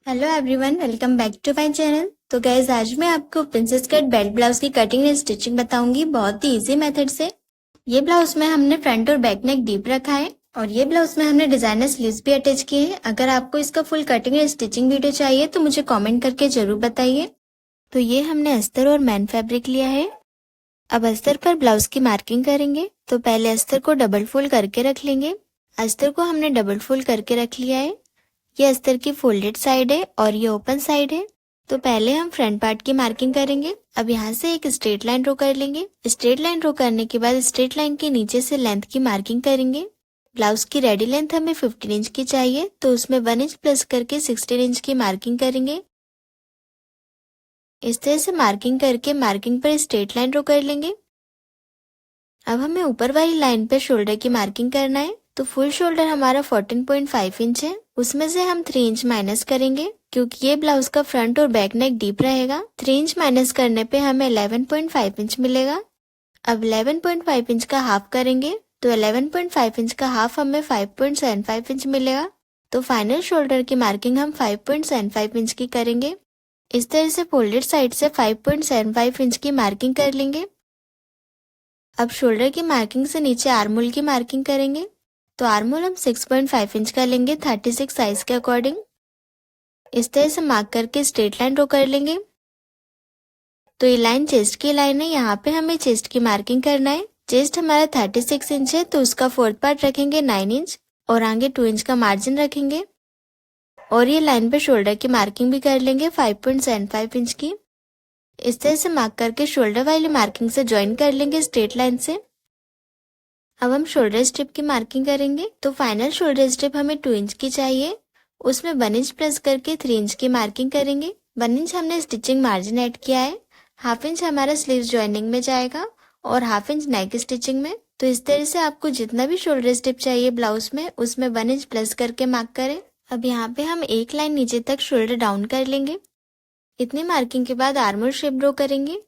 Hello everyone, welcome back to my channel. तो guys आज मैं आपको प्रिंसेस कट बेल्ट ब्लाउज की कटिंग एंड स्टिचिंग बताऊंगी बहुत ही इजी मेथड से। ये ब्लाउज में हमने फ्रंट और बैक नेक डीप रखा है और ये ब्लाउज में हमने डिजाइनर स्लीव्स भी अटैच किए हैं। अगर आपको इसका full cutting and stitching video चाहिए तो मुझे कॉमेंट करके जरूर बताइए। तो ये हमने अस्तर और मैन फैब्रिक लिया है। अब अस्तर पर ब्लाउज की मार्किंग करेंगे। तो पहले अस्तर को डबल फोल्ड करके रख लेंगे। अस्तर को हमने डबल फोल्ड करके रख लिया है। ये अस्तर की फोल्डेड साइड है और ये ओपन साइड है। तो पहले हम फ्रंट पार्ट की मार्किंग करेंगे। अब यहाँ से एक स्ट्रेट लाइन ड्रॉ कर लेंगे। स्ट्रेट लाइन ड्रॉ करने के बाद स्ट्रेट लाइन के नीचे से लेंथ की मार्किंग करेंगे। ब्लाउज की रेडी लेंथ हमें 15 इंच की चाहिए, तो उसमें 1 इंच प्लस करके 16 इंच की मार्किंग करेंगे। इस तरह से मार्किंग करके मार्किंग पर स्ट्रेट लाइन ड्रॉ कर लेंगे। अब हमें ऊपर वाली लाइन पर शोल्डर की मार्किंग करना है। तो फुल शोल्डर हमारा 14.5 इंच है, उसमें से हम 3 इंच माइनस करेंगे क्योंकि ये ब्लाउज का फ्रंट और बैक नेक डीप रहेगा। 3 इंच माइनस करने पे हमें 11.5 इंच मिलेगा। अब 11.5 इंच का हाफ करेंगे तो 11.5 इंच का हाफ हमें 5.75 इंच मिलेगा। तो फाइनल शोल्डर की मार्किंग हम 5.75 इंच की करेंगे। इस तरह से फोल्डेड साइड से 5.75 इंच की मार्किंग कर लेंगे। अब शोल्डर की मार्किंग से नीचे आर्मोल की मार्किंग करेंगे। तो आर्मोल हम 6.5 इंच का लेंगे 36 साइज के अकॉर्डिंग। इस तरह से मार्क करके स्ट्रेट लाइन ड्रॉ कर लेंगे। तो ये लाइन चेस्ट की लाइन है, यहाँ पे हमें चेस्ट की मार्किंग करना है। चेस्ट हमारा 36 इंच है, तो उसका फोर्थ पार्ट रखेंगे 9 इंच और आगे 2 इंच का मार्जिन रखेंगे। और ये लाइन पे शोल्डर की मार्किंग भी कर लेंगे 5.75 इंच की। इस तरह से मार्क करके शोल्डर वाली मार्किंग से ज्वाइन कर लेंगे स्ट्रेट लाइन से। अब हम शोल्डर स्ट्रिप की मार्किंग करेंगे। तो फाइनल शोल्डर स्ट्रिप हमें 2 इंच की चाहिए, उसमें 1 इंच प्लस करके 3 इंच की मार्किंग करेंगे। 1 इंच हमने स्टिचिंग मार्जिन ऐड किया है, हाफ इंच हमारा स्लीव ज्वाइनिंग में जाएगा और हाफ इंच नेक स्टिचिंग में। तो इस तरह से आपको जितना भी शोल्डर स्ट्रिप चाहिए ब्लाउज में, उसमें 1 इंच प्लस करके मार्क करें। अब यहाँ पे हम एक लाइन नीचे तक शोल्डर डाउन कर लेंगे। इतनी मार्किंग के बाद आर्मोल शेप ड्रॉ करेंगे।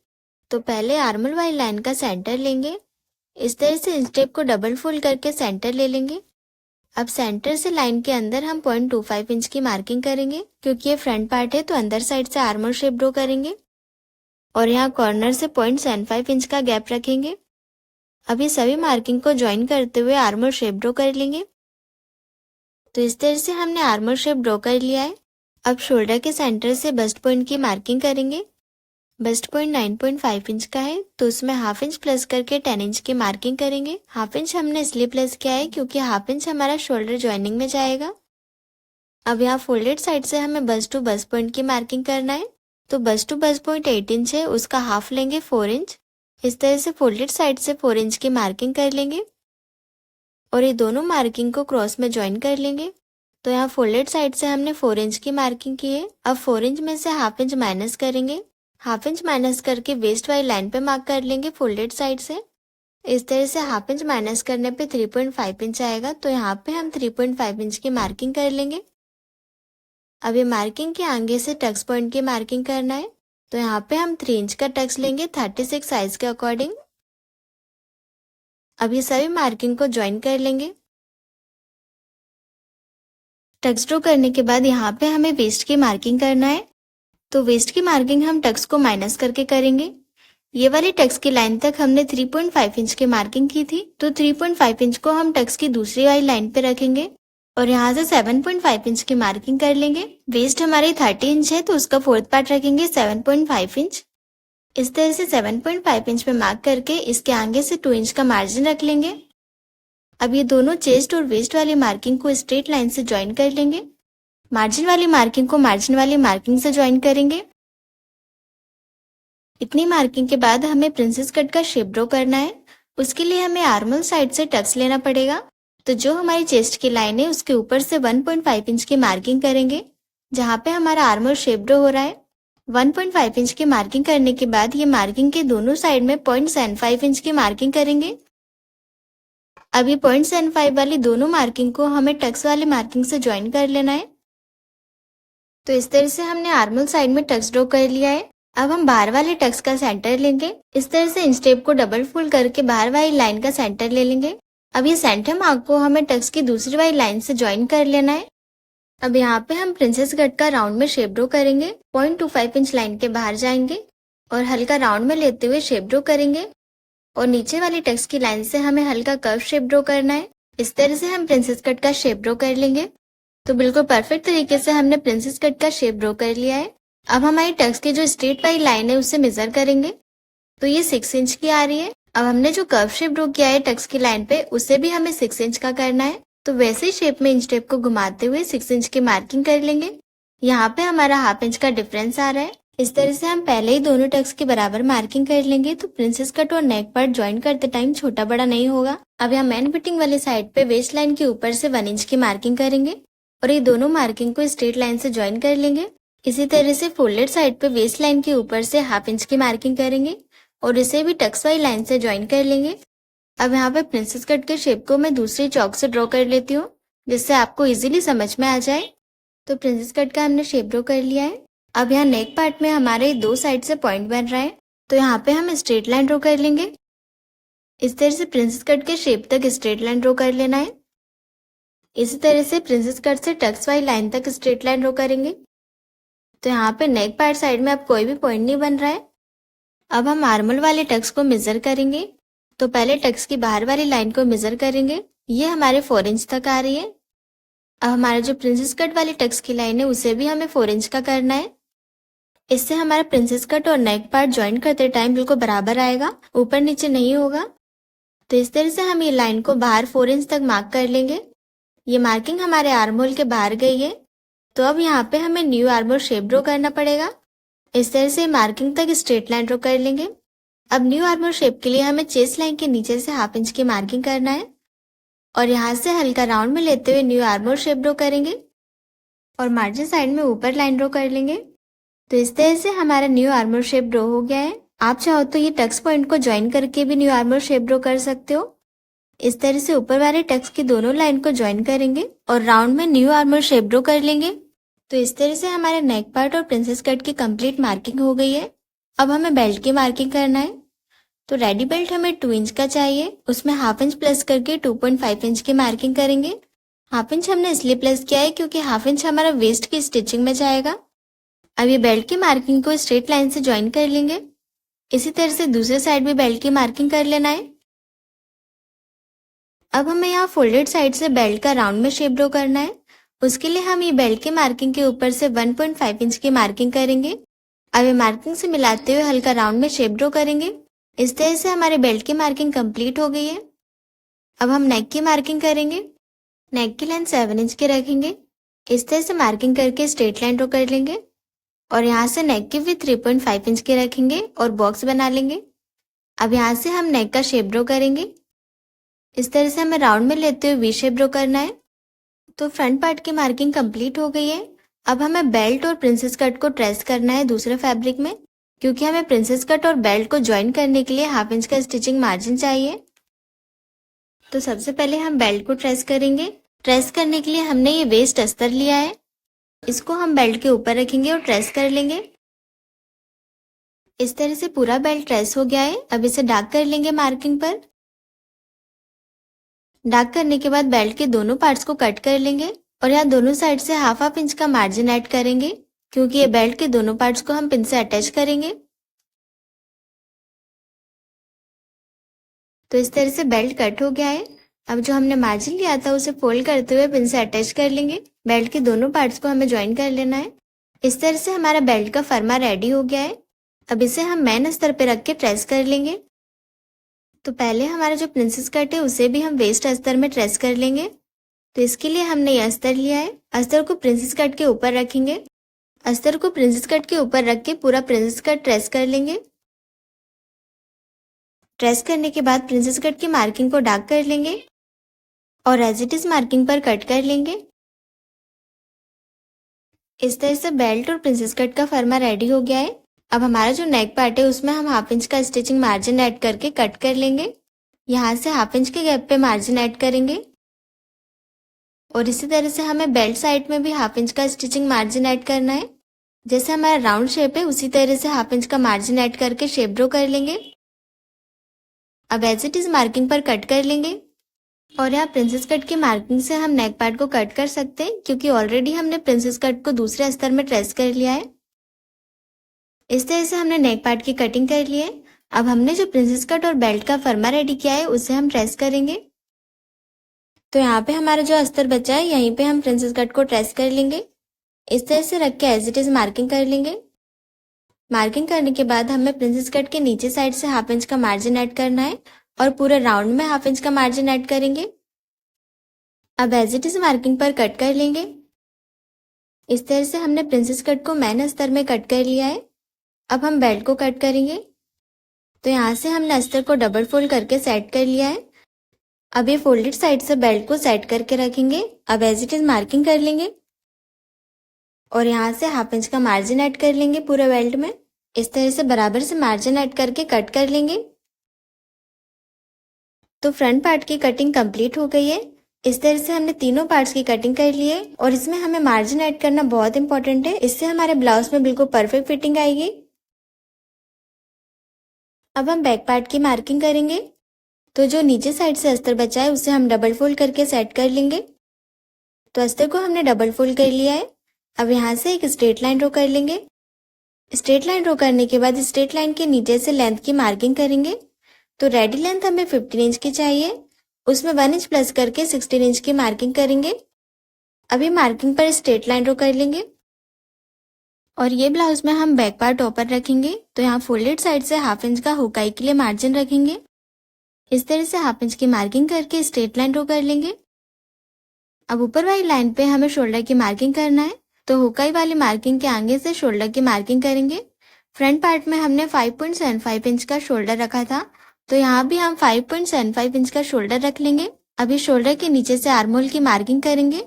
तो पहले आर्मोल वाली लाइन का सेंटर लेंगे। इस तरह से इंस्टेप को डबल फोल्ड करके सेंटर ले लेंगे। अब सेंटर से लाइन के अंदर हम 0.25 इंच की मार्किंग करेंगे क्योंकि ये फ्रंट पार्ट है, तो अंदर साइड से आर्मोल शेप ड्रॉ करेंगे और यहाँ कॉर्नर से 0.75 इंच का गैप रखेंगे। अब ये सभी मार्किंग को ज्वाइन करते हुए आर्मोल शेप ड्रॉ कर लेंगे। तो इस तरह से हमने आर्मोल शेप ड्रॉ कर लिया है। अब शोल्डर के सेंटर से बस्ट पॉइंट की मार्किंग करेंगे। बस्ट पॉइंट 9.5 इंच का है, तो उसमें हाफ इंच प्लस करके 10 इंच की मार्किंग करेंगे। हाफ इंच हमने इसलिए प्लस किया है क्योंकि हाफ इंच हमारा शोल्डर ज्वाइनिंग में जाएगा। अब यहाँ फोल्डेड साइड से हमें बस्ट टू बस्ट पॉइंट की मार्किंग करना है। तो bust to bust point 8 inch है, उसका हाफ लेंगे 4 इंच। इस तरह से फोल्डेड साइड से 4 इंच की मार्किंग कर लेंगे और ये दोनों मार्किंग को क्रॉस में ज्वाइन कर लेंगे। तो यहाँ फोल्डेड साइड से हमने 4 इंच की मार्किंग की है। अब 4 इंच में से हाफ इंच माइनस करेंगे। हाफ इंच माइनस करके वेस्ट वाली लाइन पे मार्क कर लेंगे फोल्डेड साइड से। इस तरह से हाफ इंच माइनस करने पे 3.5 इंच आएगा, तो यहाँ पे हम 3.5 इंच की मार्किंग कर लेंगे। अब ये मार्किंग के आगे से टक्स पॉइंट की मार्किंग करना है। तो यहाँ पे हम 3 इंच का टक्स लेंगे 36 साइज के अकॉर्डिंग। अब ये सभी मार्किंग को ज्वाइन कर लेंगे। टक्स ड्रॉ करने के बाद यहाँ पे हमें वेस्ट की मार्किंग करना है। तो वेस्ट की मार्किंग हम टक्स को माइनस करके करेंगे। ये वाली टक्स की लाइन तक हमने 3.5 इंच की मार्किंग की थी, तो 3.5 इंच को हम टक्स की दूसरी वाली लाइन पे रखेंगे और यहाँ से 7.5 इंच की मार्किंग कर लेंगे। वेस्ट हमारी 30 इंच है, तो उसका फोर्थ पार्ट रखेंगे 7.5 इंच। इस तरह से 7.5 इंच पे मार्क करके इसके आगे से 2 इंच का मार्जिन रख लेंगे। अब ये दोनों चेस्ट और वेस्ट वाली मार्किंग को स्ट्रेट लाइन से ज्वाइन कर लेंगे। मार्जिन वाली मार्किंग को मार्जिन वाली मार्किंग से ज्वाइन करेंगे। इतनी मार्किंग के बाद हमें प्रिंसेस कट का शेप ड्रॉ करना है। उसके लिए हमें आर्मल साइड से टक्स लेना पड़ेगा। तो जो हमारी चेस्ट की लाइन है उसके ऊपर से 1.5 इंच की मार्किंग करेंगे जहाँ पे हमारा आर्मल शेप ड्रॉ हो रहा है। 1.5 इंच की मार्किंग करने के बाद ये मार्किंग के दोनों साइड में 0.75 इंच की मार्किंग करेंगे। अब ये 0.75 वाली दोनों मार्किंग को हमें टक्स वाली मार्किंग से ज्वाइन कर लेना है। तो इस तरह से हमने आर्मल साइड में टक्स ड्रॉ कर लिया है। अब हम बाहर वाले टक्स का सेंटर लेंगे। इस तरह से इंस्टेप को डबल फोल्ड करके बाहर वाली लाइन का सेंटर ले लेंगे। अब ये सेंटर मार्क को हमें टक्स की दूसरी वाली लाइन से ज्वाइन कर लेना है। अब यहाँ पे हम प्रिंसेस कट का राउंड में शेप ड्रॉ करेंगे। 0.25 इंच लाइन के बाहर जाएंगे और हल्का राउंड में लेते हुए शेप ड्रॉ करेंगे और नीचे वाली टेक्स्ट की लाइन से हमें हल्का कर्व शेप ड्रॉ करना है। इस तरह से हम प्रिंसेस कट का शेप ड्रॉ कर लेंगे। तो बिल्कुल परफेक्ट तरीके से हमने प्रिंसेस कट का शेप ड्रॉ कर लिया है। अब हमारी टेक्स्ट की जो स्ट्रेट वाली लाइन है उसे मेजर करेंगे, तो ये 6 इंच की आ रही है। अब हमने जो कर्व शेप ड्रॉ किया है टेक्स्ट की लाइन पे, उसे भी हमें 6 इंच का करना है। तो वैसे ही शेप में इंच टेप को घुमाते हुए 6 इंच की मार्किंग कर लेंगे। यहाँ पे हमारा हाफ इंच का डिफरेंस आ रहा है। इस तरह से हम पहले ही दोनों टेक्स्ट के बराबर मार्किंग कर लेंगे, तो प्रिंसेस कट और नेक पार्ट ज्वाइन करते टाइम छोटा बड़ा नहीं होगा। अब यहाँ मेन फिटिंग वाली साइड पे वेस्ट लाइन के ऊपर से 1 इंच की मार्किंग करेंगे और ये दोनों मार्किंग को स्ट्रेट लाइन से ज्वाइन कर लेंगे। इसी तरह से फोल्डेड साइड पे वेस्ट लाइन के ऊपर से हाफ इंच की मार्किंग करेंगे और इसे भी टक्स वाली लाइन से ज्वाइन कर लेंगे। अब यहाँ पे प्रिंसेस कट के शेप को मैं दूसरी चौक से ड्रॉ कर लेती हूँ, जिससे आपको इजीली समझ में आ जाए। तो प्रिंसेस कट का हमने शेप ड्रॉ कर लिया है। अब यहाँ नेक पार्ट में हमारे 2 साइड से पॉइंट बन रहा है, तो यहाँ पे हम स्ट्रेट लाइन ड्रॉ कर लेंगे। इस तरह से प्रिंसेस कट के शेप तक स्ट्रेट लाइन ड्रॉ कर लेना है। इसी तरह से प्रिंसेस कट से टक्स वाली लाइन तक स्ट्रेट लाइन ड्रॉ करेंगे। तो यहाँ पे नेक पार्ट साइड में अब कोई भी पॉइंट नहीं बन रहा है। अब हम आर्मल वाले टक्स को मेजर करेंगे। तो पहले टक्स की बाहर वाली लाइन को मेजर करेंगे, ये हमारे 4 इंच तक आ रही है। अब हमारा जो प्रिंसेस कट वाली टक्स की लाइन है उसे भी हमें 4 इंच का करना है। इससे हमारा प्रिंसेस कट और नेक पार्ट ज्वाइन करते टाइम बिल्कुल बराबर आएगा, ऊपर नीचे नहीं होगा। तो इस तरह से हम ये लाइन को बाहर 4 इंच तक मार्क कर लेंगे। ये मार्किंग हमारे आर्म होल के बाहर गई है। तो अब यहाँ पे हमें new arm hole shape draw करना पड़ेगा। इस तरह से मार्किंग तक स्ट्रेट लाइन ड्रॉ कर लेंगे। अब न्यू आर्म होल शेप के लिए हमें चेस्ट लाइन के नीचे से हाफ इंच की मार्किंग करना है और यहाँ से हल्का राउंड में लेते हुए new arm hole shape draw करेंगे और मार्जिन साइड में ऊपर लाइन ड्रॉ कर लेंगे। तो इस तरह से हमारा new arm hole shape draw हो गया है। आप चाहो तो ये टक्स पॉइंट को ज्वाइन करके भी new arm hole shape draw कर सकते हो। इस तरह से ऊपर वाले टक्स की दोनों लाइन को ज्वाइन करेंगे और राउंड में new arm hole shape draw कर लेंगे। तो इस तरह से हमारे नेक पार्ट और प्रिंसेस कट की कंप्लीट मार्किंग हो गई है। अब हमें बेल्ट की मार्किंग करना है। तो रेडी बेल्ट हमें 2 इंच का चाहिए, उसमें हाफ इंच प्लस करके 2.5 इंच की मार्किंग करेंगे। हाफ इंच हमने इसलिए प्लस किया है क्योंकि हाफ इंच हमारा वेस्ट की स्टिचिंग में जाएगा। अब ये बेल्ट की मार्किंग को स्ट्रेट लाइन से ज्वाइन कर लेंगे। इसी तरह से दूसरे साइड भी बेल्ट की मार्किंग कर लेना है। अब हमें यहाँ फोल्डेड साइड से बेल्ट का राउंड में शेप ड्रॉ करना है। उसके लिए हम ये बेल्ट की मार्किंग के ऊपर से 1.5 इंच की मार्किंग करेंगे। अब ये मार्किंग से मिलाते हुए हल्का राउंड में शेप ड्रॉ करेंगे। इस तरह से हमारे बेल्ट की मार्किंग कंप्लीट हो गई है। अब हम नेक की मार्किंग करेंगे। नेक की लाइन 7 इंच की रखेंगे। इस तरह से मार्किंग करके स्ट्रेट लाइन ड्रॉ कर लेंगे और यहाँ से नेक की भी 3.5 इंच की रखेंगे और बॉक्स बना लेंगे। अब यहाँ से हम नेक का शेप ड्रॉ करेंगे। इस तरह से हमें राउंड में लेते हुए वी शेप ड्रॉ करना है। तो फ्रंट पार्ट की मार्किंग कंप्लीट हो गई है। अब हमें बेल्ट और प्रिंसेस कट को ट्रेस करना है दूसरे फैब्रिक में, क्योंकि हमें प्रिंसेस कट और बेल्ट को ज्वाइन करने के लिए हाफ इंच का स्टिचिंग मार्जिन चाहिए। तो सबसे पहले हम बेल्ट को ट्रेस करेंगे। ट्रेस करने के लिए हमने ये वेस्ट अस्तर लिया है, इसको हम बेल्ट के ऊपर रखेंगे और ट्रेस कर लेंगे। इस तरह से पूरा बेल्ट ट्रेस हो गया है। अब इसे डार्क कर लेंगे मार्किंग पर। डार्क करने के बाद बेल्ट के दोनों पार्ट्स को कट कर लेंगे और यहाँ दोनों साइड से हाफ इंच का मार्जिन ऐड करेंगे, क्योंकि ये बेल्ट के दोनों पार्ट्स को हम पिन से अटैच करेंगे। तो इस तरह से बेल्ट कट हो गया है। अब जो हमने मार्जिन लिया था उसे फोल्ड करते हुए पिन से अटैच कर लेंगे। बेल्ट के दोनों पार्ट्स को हमें ज्वाइन कर लेना है। इस तरह से हमारा बेल्ट का फर्मा रेडी हो गया है। अब इसे हम मेन अस्तर पे रख के ट्रेस कर लेंगे। तो पहले हमारा जो प्रिंसेस कट है उसे भी हम वेस्ट अस्तर में ट्रेस कर लेंगे। तो इसके लिए हमने ये अस्तर लिया है। अस्तर को प्रिंसेस कट के ऊपर रखेंगे। अस्तर को प्रिंसेस कट के ऊपर रख के पूरा प्रिंसेस कट ट्रेस कर लेंगे। ट्रेस करने के बाद प्रिंसेस कट की मार्किंग को डार्क कर लेंगे और एज इट इज मार्किंग पर कट कर लेंगे। इस तरह से बेल्ट और प्रिंसेस कट का फर्मा रेडी हो गया है। अब हमारा जो नेक पार्ट है उसमें हम हाफ इंच का स्टिचिंग मार्जिन ऐड करके कट कर लेंगे। यहाँ से हाफ इंच के गैप पे मार्जिन ऐड करेंगे और इसी तरह से हमें बेल्ट साइड में भी हाफ इंच का स्टिचिंग मार्जिन ऐड करना है। जैसे हमारा राउंड शेप है उसी तरह से हाफ इंच का मार्जिन ऐड करके शेप ड्रॉ कर लेंगे। अब एज इट इज मार्किंग पर कट कर लेंगे। और यहाँ प्रिंसेस कट की मार्किंग से हम नेक पार्ट को कट कर सकते हैं, क्योंकि ऑलरेडी हमने प्रिंसेस कट को दूसरे अस्तर में ट्रेस कर लिया है। इस तरह से हमने नेक पार्ट की कटिंग कर ली है। अब हमने जो प्रिंसेस कट और बेल्ट का फर्मा रेडी किया है उसे हम ट्रेस करेंगे। तो यहाँ पे हमारा जो अस्तर बचा है यहीं पे हम प्रिंसेस कट को ट्रेस कर लेंगे। इस तरह से रख के एज इट इज मार्किंग कर लेंगे। मार्किंग करने के बाद हमें प्रिंसेस कट के नीचे साइड से 1/2 इंच का मार्जिन ऐड करना है और पूरे राउंड में 1/2 इंच का मार्जिन ऐड करेंगे। अब एज इट इज मार्किंग पर कट कर लेंगे। इस तरह से हमने प्रिंसेस कट को मेन अस्तर में कट कर लिया है। अब हम बेल्ट को कट करेंगे। तो यहाँ से हमने अस्तर को डबल फोल्ड करके सेट कर लिया है। अब ये फोल्डेड साइड से बेल्ट को सेट करके रखेंगे। अब एज इट इज मार्किंग कर लेंगे और यहाँ से 1/2 इंच का मार्जिन ऐड कर लेंगे पूरे बेल्ट में। इस तरह से बराबर से मार्जिन ऐड करके कट कर लेंगे। तो फ्रंट पार्ट की कटिंग कंप्लीट हो गई है। इस तरह से हमने तीनों पार्ट्स की कटिंग कर ली है और इसमें हमें मार्जिन ऐड करना बहुत इंपॉर्टेंट है। इससे हमारे ब्लाउज में बिल्कुल परफेक्ट फिटिंग आएगी। अब हम बैक पार्ट की मार्किंग करेंगे। तो जो नीचे साइड से अस्तर बचा है उसे हम डबल फोल्ड करके सेट कर लेंगे। तो अस्तर को हमने डबल फोल्ड कर लिया है। अब यहाँ से एक स्ट्रेट लाइन ड्रॉ कर लेंगे। स्ट्रेट लाइन ड्रॉ करने के बाद स्ट्रेट लाइन के नीचे से लेंथ की मार्किंग करेंगे। तो रेडी लेंथ हमें 15 इंच की चाहिए, उसमें 1 इंच प्लस करके 16 इंच की मार्किंग करेंगे। अभी मार्किंग पर स्ट्रेट लाइन ड्रॉ कर लेंगे और ये ब्लाउज में हम बैक पार्ट ऊपर रखेंगे। तो यहाँ फोल्डेड साइड से 1/2 इंच का हुकाई के लिए मार्जिन रखेंगे। इस तरह से 1/2 इंच की मार्किंग करके स्ट्रेट लाइन ड्रॉ कर लेंगे। अब ऊपर वाली लाइन पे हमें शोल्डर की मार्किंग करना है। तो हुकाई वाली मार्किंग के आगे से शोल्डर की मार्किंग करेंगे। फ्रंट पार्ट में हमने 5.75 इंच का शोल्डर रखा था, तो यहाँ भी हम 5.75 इंच का शोल्डर रख लेंगे। अभी शोल्डर के नीचे से आर्महोल की मार्किंग करेंगे।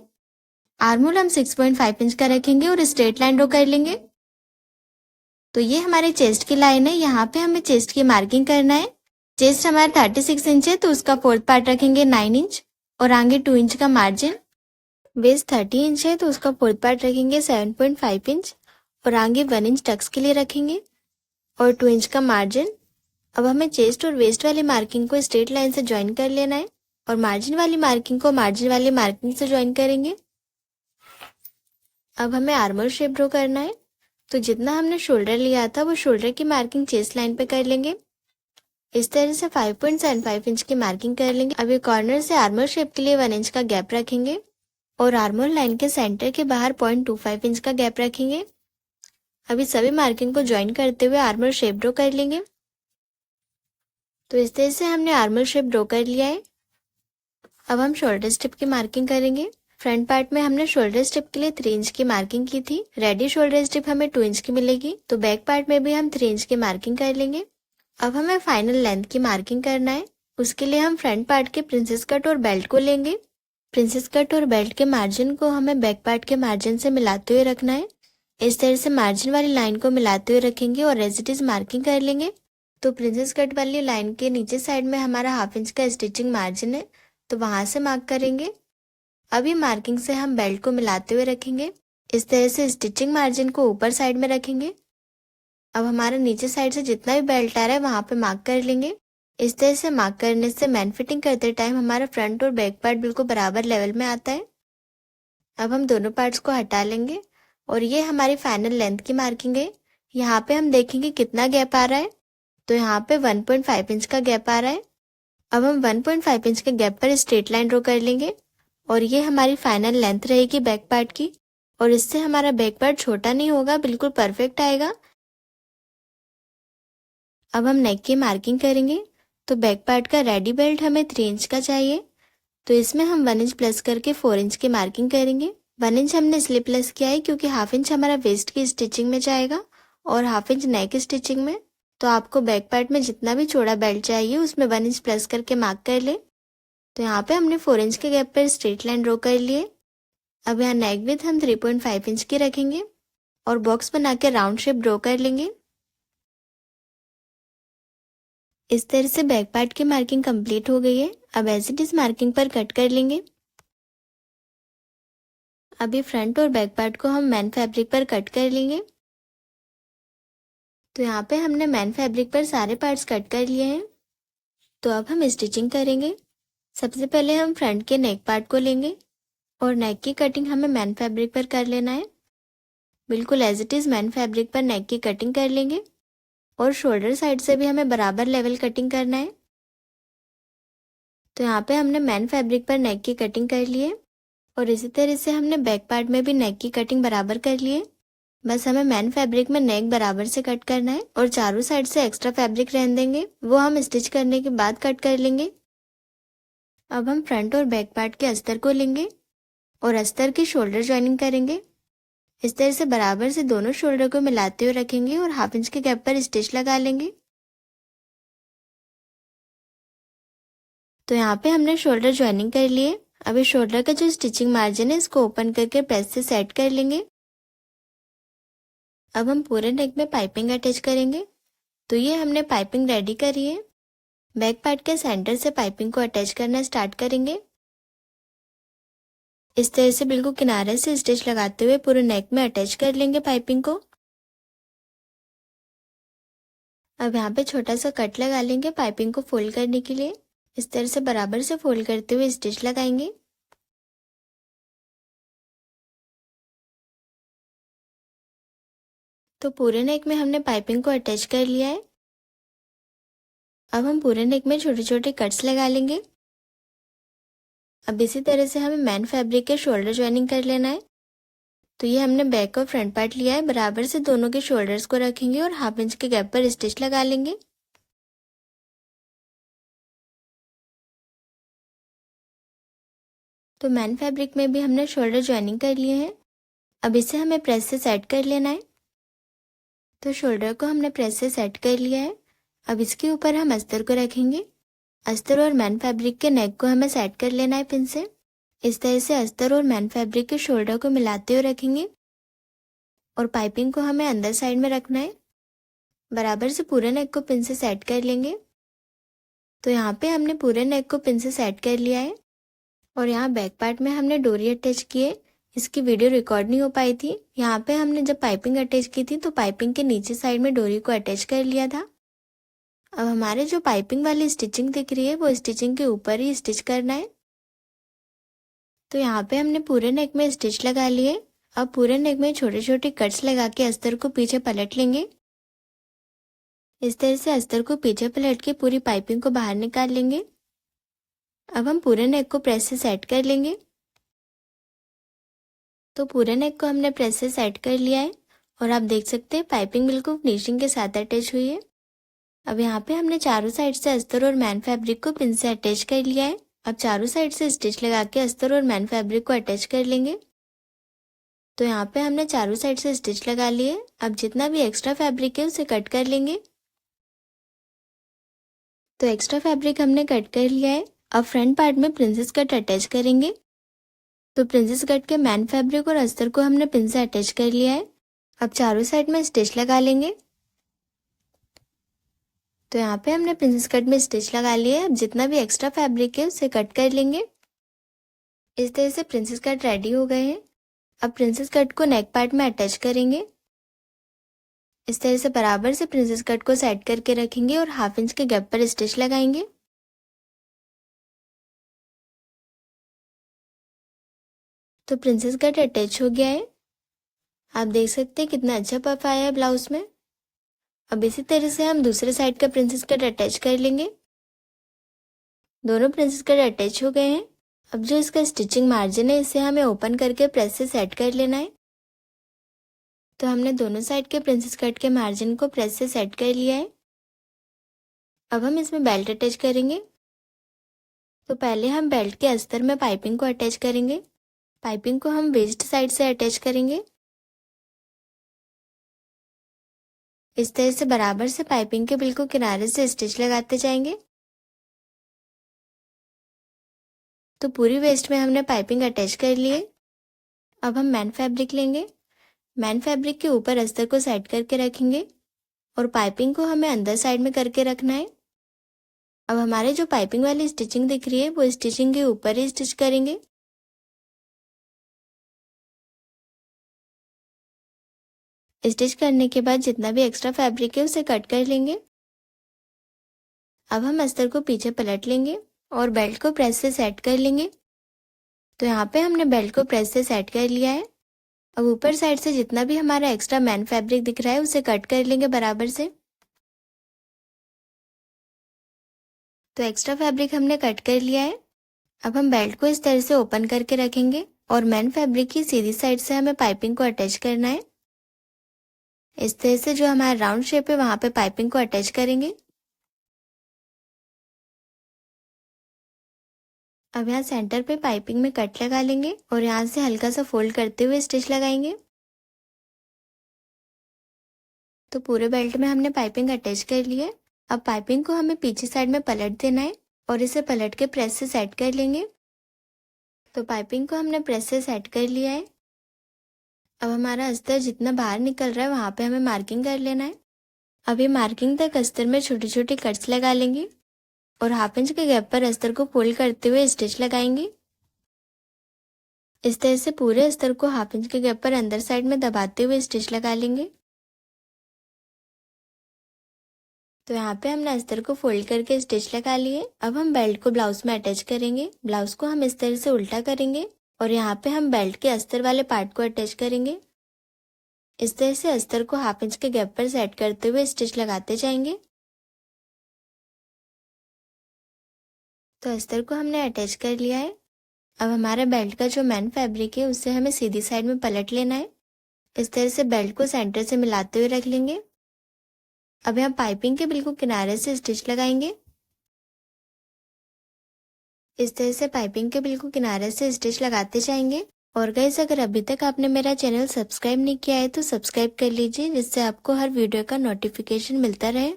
आर्महोल हम 6.5 इंच का रखेंगे और स्ट्रेट लाइन ड्रॉ कर लेंगे। तो ये हमारे चेस्ट की लाइन है। यहाँ पे हमें चेस्ट की मार्किंग करना है। चेस्ट हमारा 36 इंच है, तो उसका फोर्थ पार्ट रखेंगे 9 इंच और आगे 2 इंच का मार्जिन। वेस्ट 30 इंच है, तो उसका फोर्थ पार्ट रखेंगे 7.5 इंच और आगे 1 इंच टक्स के लिए रखेंगे और 2 इंच का मार्जिन। अब हमें चेस्ट और वेस्ट वाली मार्किंग को स्ट्रेट लाइन से ज्वाइन कर लेना है और मार्जिन वाली मार्किंग को मार्जिन वाली मार्किंग से ज्वाइन करेंगे। अब हमें आर्महोल शेप ड्रॉ करना है। तो जितना हमने शोल्डर लिया था वो शोल्डर की मार्किंग चेस्ट लाइन पे कर लेंगे। इस तरह से 5.75 इंच की मार्किंग कर लेंगे। अभी कॉर्नर से आर्महोल शेप के लिए 1 इंच का गैप रखेंगे और आर्महोल लाइन के सेंटर के बाहर 0.25 इंच का गैप रखेंगे। अभी सभी मार्किंग को ज्वाइन करते हुए आर्महोल शेप ड्रॉ कर लेंगे। तो इस तरह से हमने आर्महोल शेप ड्रॉ कर लिया है। अब हम शोल्डर स्ट्रिप की मार्किंग करेंगे। फ्रंट पार्ट में हमने शोल्डर स्ट्रिप के लिए 3 इंच की मार्किंग की थी। रेडी शोल्डर स्ट्रिप हमें 2 इंच की मिलेगी। तो बैक पार्ट में भी हम 3 इंच की मार्किंग कर लेंगे। अब हमें फाइनल लेंथ की मार्किंग करना है। उसके लिए हम फ्रंट पार्ट के प्रिंसेस कट और बेल्ट को लेंगे। प्रिंसेस कट और बेल्ट के मार्जिन को हमें बैक पार्ट के मार्जिन से मिलाते हुए रखना है। इस तरह से मार्जिन वाली लाइन को मिलाते हुए रखेंगे और एज इट इज मार्किंग कर लेंगे। तो प्रिंसेस कट वाली लाइन के नीचे साइड में हमारा 1/2 इंच का स्टिचिंग मार्जिन है, तो वहां से मार्क करेंगे। अभी मार्किंग से हम बेल्ट को मिलाते हुए रखेंगे। इस तरह से स्टिचिंग मार्जिन को ऊपर साइड में रखेंगे। अब हमारा नीचे साइड से जितना भी बेल्ट आ रहा है वहां पे मार्क कर लेंगे। इस तरह से मार्क करने से मैन फिटिंग करते टाइम हमारा फ्रंट और बैक पार्ट बिल्कुल बराबर लेवल में आता है। अब हम दोनों पार्ट्स को हटा लेंगे और ये हमारी फाइनल लेंथ की मार्किंग है। यहाँ पे हम देखेंगे कितना गैप आ रहा है। तो यहाँ पे 1.5 इंच का गैप आ रहा है। अब हम 1.5 इंच के गैप पर स्ट्रेट लाइन ड्रॉ कर लेंगे और ये हमारी फाइनल लेंथ रहेगी बैक पार्ट की। और इससे हमारा बैक पार्ट छोटा नहीं होगा, बिल्कुल परफेक्ट आएगा। अब हम नेक की मार्किंग करेंगे। तो बैक पार्ट का रेडी बेल्ट हमें 3 इंच का चाहिए, तो इसमें हम 1 इंच प्लस करके 4 इंच की मार्किंग करेंगे। 1 इंच हमने इसलिए प्लस किया है क्योंकि 1/2 इंच हमारा वेस्ट की स्टिचिंग में जाएगा और 1/2 इंच नेक स्टिचिंग में। तो आपको बैक पार्ट में जितना भी चौड़ा बेल्ट चाहिए उसमें 1 इंच प्लस करके मार्क कर ले। तो यहाँ पे हमने 4 इंच के गैप पर स्ट्रेट लाइन ड्रॉ कर लिए। अब यहाँ नेक विड्थ हम 3.5 इंच की रखेंगे और बॉक्स बना के राउंड शेप ड्रॉ कर लेंगे। इस तरह से बैक पार्ट की मार्किंग कंप्लीट हो गई है। अब एज इट इज मार्किंग पर कट कर लेंगे। अभी फ्रंट और बैक पार्ट को हम मैन फैब्रिक पर कट कर लेंगे। तो यहाँ पे हमने मैन फैब्रिक पर सारे पार्ट्स कट कर लिए हैं। तो अब हम स्टिचिंग करेंगे। सबसे पहले हम फ्रंट के नेक पार्ट को लेंगे और नेक की कटिंग हमें मैन फैब्रिक पर कर लेना है। बिल्कुल as it is main fabric पर नेक की कटिंग कर लेंगे और शोल्डर साइड से भी हमें बराबर लेवल कटिंग करना है। तो यहाँ पे हमने मैन फैब्रिक पर नेक की कटिंग कर ली है और इसी तरह से हमने बैक पार्ट में भी नेक की कटिंग बराबर कर ली है। बस हमें मैन फैब्रिक में नेक बराबर से कट करना है और चारों साइड से एक्स्ट्रा फैब्रिक रहने देंगे, वो हम स्टिच करने के बाद कट कर लेंगे। अब हम फ्रंट और बैक पार्ट के अस्तर को लेंगे और अस्तर की शोल्डर ज्वाइनिंग करेंगे। इस तरह से बराबर से दोनों शोल्डर को मिलाते हुए रखेंगे और 1/2 इंच के गैप पर स्टिच लगा लेंगे। तो यहाँ पे हमने शोल्डर ज्वाइनिंग कर लिए। अब इस शोल्डर का जो स्टिचिंग मार्जिन है इसको ओपन करके प्रेस से सेट कर लेंगे। अब हम पूरे नेक में पाइपिंग अटैच करेंगे। तो ये हमने पाइपिंग रेडी करी है। बैक पार्ट के सेंटर से पाइपिंग को अटैच करना स्टार्ट करेंगे। इस तरह से बिल्कुल किनारे से स्टिच लगाते हुए पूरे नेक में अटैच कर लेंगे पाइपिंग को। अब यहाँ पे छोटा सा कट लगा लेंगे पाइपिंग को फोल्ड करने के लिए। इस तरह से बराबर से फोल्ड करते हुए स्टिच लगाएंगे। तो पूरे नेक में हमने पाइपिंग को अटैच कर लिया है। अब हम पूरे नेक में छोटे छोटे कट्स लगा लेंगे। अब इसी तरह से हमें मैन फैब्रिक के शोल्डर ज्वाइनिंग कर लेना है। तो ये हमने बैक और फ्रंट पार्ट लिया है, बराबर से दोनों के शोल्डर्स को रखेंगे और 1/2 इंच के गैप पर स्टिच लगा लेंगे। तो मैन फैब्रिक में भी हमने शोल्डर ज्वाइनिंग कर लिए हैं। अब इसे हमें प्रेस से सेट कर लेना है। तो शोल्डर को हमने प्रेस से सेट कर लिया है। अब इसके ऊपर हम अस्तर को रखेंगे। अस्तर और मैन फैब्रिक के नेक को हमें सेट कर लेना है पिन से। इस तरह से अस्तर और मैन फैब्रिक के शोल्डर को मिलाते हुए रखेंगे और पाइपिंग को हमें अंदर साइड में रखना है। बराबर से पूरे नेक को पिन से सेट कर लेंगे। तो यहाँ पे हमने पूरे नेक को पिन से सेट कर लिया है और यहाँ बैक पार्ट में हमने डोरी अटैच की है। इसकी वीडियो रिकॉर्ड नहीं हो पाई थी। यहाँ पे हमने जब पाइपिंग अटैच की थी तो पाइपिंग के नीचे साइड में डोरी को अटैच कर लिया था। अब हमारे जो पाइपिंग वाली स्टिचिंग दिख रही है वो स्टिचिंग के ऊपर ही स्टिच करना है। तो यहाँ पे हमने पूरे नेक में स्टिच लगा लिए। अब पूरे नेक में छोटे छोटे कट्स लगा के अस्तर को पीछे पलट लेंगे। इस तरह से अस्तर को पीछे पलट के पूरी पाइपिंग को बाहर निकाल लेंगे। अब हम पूरे नेक को प्रेस से सेट कर लेंगे। तो पूरे नेक को हमने प्रेस से सेट कर लिया है और आप देख सकते हैं पाइपिंग बिल्कुल फिनिशिंग के साथ अटैच हुई है। अब यहाँ पे हमने चारों साइड से अस्तर और मैन फैब्रिक को पिन से अटैच कर लिया है। अब चारों साइड से स्टिच लगा के अस्तर और मैन फैब्रिक को अटैच कर लेंगे। तो यहाँ पे हमने चारों साइड से स्टिच लगा लिए। अब जितना भी एक्स्ट्रा फैब्रिक है उसे कट कर लेंगे। तो एक्स्ट्रा फैब्रिक हमने कट कर लिया है। अब फ्रंट पार्ट में प्रिंसेस कट अटैच करेंगे। तो प्रिंसेस कट के मैन फैब्रिक और अस्तर को हमने पिन से अटैच कर लिया है। अब चारों साइड में स्टिच लगा लेंगे। तो यहाँ पे हमने प्रिंसेस कट में स्टिच लगा लिया है। अब जितना भी एक्स्ट्रा फैब्रिक है उसे कट कर लेंगे। इस तरह से प्रिंसेस कट रेडी हो गए हैं। अब प्रिंसेस कट को नेक पार्ट में अटैच करेंगे। इस तरह से बराबर से प्रिंसेस कट को सेट करके रखेंगे और 1/2 इंच के गैप पर स्टिच लगाएंगे। तो प्रिंसेस कट अटैच हो गया है। आप देख सकते हैं कितना अच्छा पफ आया है ब्लाउज में। अब इसी तरह से हम दूसरे साइड का प्रिंसेस कट अटैच कर लेंगे। दोनों प्रिंसेस कट अटैच हो गए हैं। अब जो इसका स्टिचिंग मार्जिन है इसे हमें ओपन करके प्रेस से सेट कर लेना है। तो हमने दोनों साइड के प्रिंसेस कट के मार्जिन को प्रेस से सेट कर लिया है। अब हम इसमें बेल्ट अटैच करेंगे। तो पहले हम बेल्ट के अस्तर में पाइपिंग को अटैच करेंगे। पाइपिंग को हम वेस्ट साइड से अटैच करेंगे। इस तरह से बराबर से पाइपिंग के बिल्कुल किनारे से स्टिच लगाते जाएंगे। तो पूरी वेस्ट में हमने पाइपिंग अटैच कर ली है। अब हम मैन फैब्रिक लेंगे। मैन फैब्रिक के ऊपर अस्तर को सेट करके रखेंगे और पाइपिंग को हमें अंदर साइड में करके रखना है। अब हमारे जो पाइपिंग वाली स्टिचिंग दिख रही है वो स्टिचिंग के ऊपर ही स्टिच करेंगे। स्टिच करने के बाद जितना भी एक्स्ट्रा फैब्रिक है उसे कट कर लेंगे। अब हम अस्तर को पीछे पलट लेंगे और बेल्ट को प्रेस से सेट कर लेंगे। तो यहाँ पे हमने बेल्ट को प्रेस से सेट कर लिया है। अब ऊपर साइड से जितना भी हमारा एक्स्ट्रा मैन फैब्रिक दिख रहा है उसे कट कर लेंगे बराबर से। तो एक्स्ट्रा फैब्रिक हमने कट कर लिया है। अब हम बेल्ट को इस तरह से ओपन करके रखेंगे और मैन फैब्रिक की सीधी साइड से हमें पाइपिंग को अटैच करना है। इस तरह से जो हमारा राउंड शेप है वहां पे पाइपिंग को अटैच करेंगे। अब यहाँ सेंटर पे पाइपिंग में कट लगा लेंगे और यहाँ से हल्का सा फोल्ड करते हुए स्टिच लगाएंगे। तो पूरे बेल्ट में हमने पाइपिंग अटैच कर ली है। अब पाइपिंग को हमें पीछे साइड में पलट देना है और इसे पलट के प्रेस से सेट कर लेंगे। तो पाइपिंग को हमने प्रेस से सेट कर लिया है। अब हमारा अस्तर जितना बाहर निकल रहा है वहां पे हमें मार्किंग कर लेना है। अभी मार्किंग तक अस्तर में छोटे छोटे कट्स लगा लेंगे और 1/2 इंच के गैप पर अस्तर को फोल्ड करते हुए स्टिच लगाएंगे। इस तरह से पूरे अस्तर को 1/2 इंच के गैप पर अंदर साइड में दबाते हुए स्टिच लगा लेंगे। तो यहाँ पे हमने अस्तर को फोल्ड करके स्टिच लगा लिए। अब हम बेल्ट को ब्लाउज में अटैच करेंगे। ब्लाउज को हम इस तरह से उल्टा करेंगे और यहाँ पे हम बेल्ट के अस्तर वाले पार्ट को अटैच करेंगे। इस तरह से अस्तर को 1/2 इंच के गैप पर सेट करते हुए स्टिच लगाते जाएंगे। तो अस्तर को हमने अटैच कर लिया है। अब हमारे बेल्ट का जो मैन फैब्रिक है उसे हमें सीधी साइड में पलट लेना है। इस तरह से बेल्ट को सेंटर से मिलाते हुए रख लेंगे। अब हम पाइपिंग के बिल्कुल किनारे से स्टिच लगाएंगे। इस तरह से पाइपिंग के बिल्कुल किनारे से स्टिच लगाते जाएंगे। और गाइस, अगर अभी तक आपने मेरा चैनल सब्सक्राइब नहीं किया है तो सब्सक्राइब कर लीजिए, जिससे आपको हर वीडियो का नोटिफिकेशन मिलता रहे।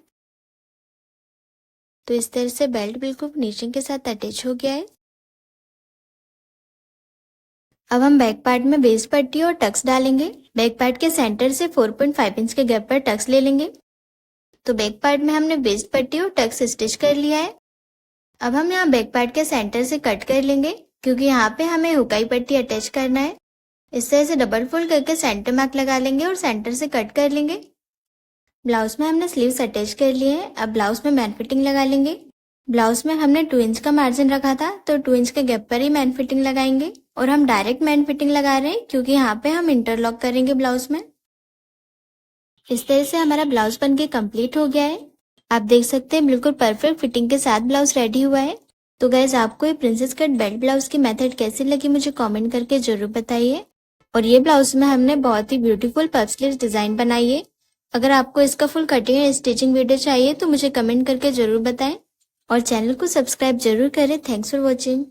तो इस तरह से बेल्ट बिल्कुल फिनिशिंग के साथ अटैच हो गया है। अब हम बैक पार्ट में वेस्ट पट्टी और टक्स डालेंगे। बैक पार्ट के सेंटर से 4.5 इंच के गैप पर टक्स ले लेंगे। तो बैक पार्ट में हमने वेस्ट पट्टी और टक्स स्टिच कर लिया है। अब हम यहाँ बैक पार्ट के सेंटर से कट कर लेंगे, क्योंकि यहाँ पे हमें हुकाई पट्टी अटैच करना है। इस तरह से डबल फोल्ड करके सेंटर मार्क लगा लेंगे और सेंटर से कट कर लेंगे। ब्लाउज में हमने स्लीव्स अटैच कर लिए हैं। अब ब्लाउज में मैन फिटिंग लगा लेंगे। ब्लाउज में हमने 2 इंच का मार्जिन रखा था, तो 2 इंच के गैप पर ही मैन फिटिंग लगाएंगे। और हम डायरेक्ट मैन फिटिंग लगा रहे हैं क्योंकि यहाँ पे हम इंटरलॉक करेंगे ब्लाउज में। इस तरह से हमारा ब्लाउज बनके कंप्लीट हो गया है। आप देख सकते हैं बिल्कुल परफेक्ट फिटिंग के साथ ब्लाउज रेडी हुआ है। तो गाइज, आपको ये प्रिंसेस कट बेल्ट ब्लाउज की मेथड कैसी लगी मुझे कमेंट करके जरूर बताइए। और ये ब्लाउज में हमने बहुत ही ब्यूटीफुल पफ स्लीव्स डिजाइन बनाई है। अगर आपको इसका full cutting and stitching video चाहिए तो मुझे कमेंट करके जरूर बताएं और चैनल को सब्सक्राइब जरूर करें। Thanks for watching.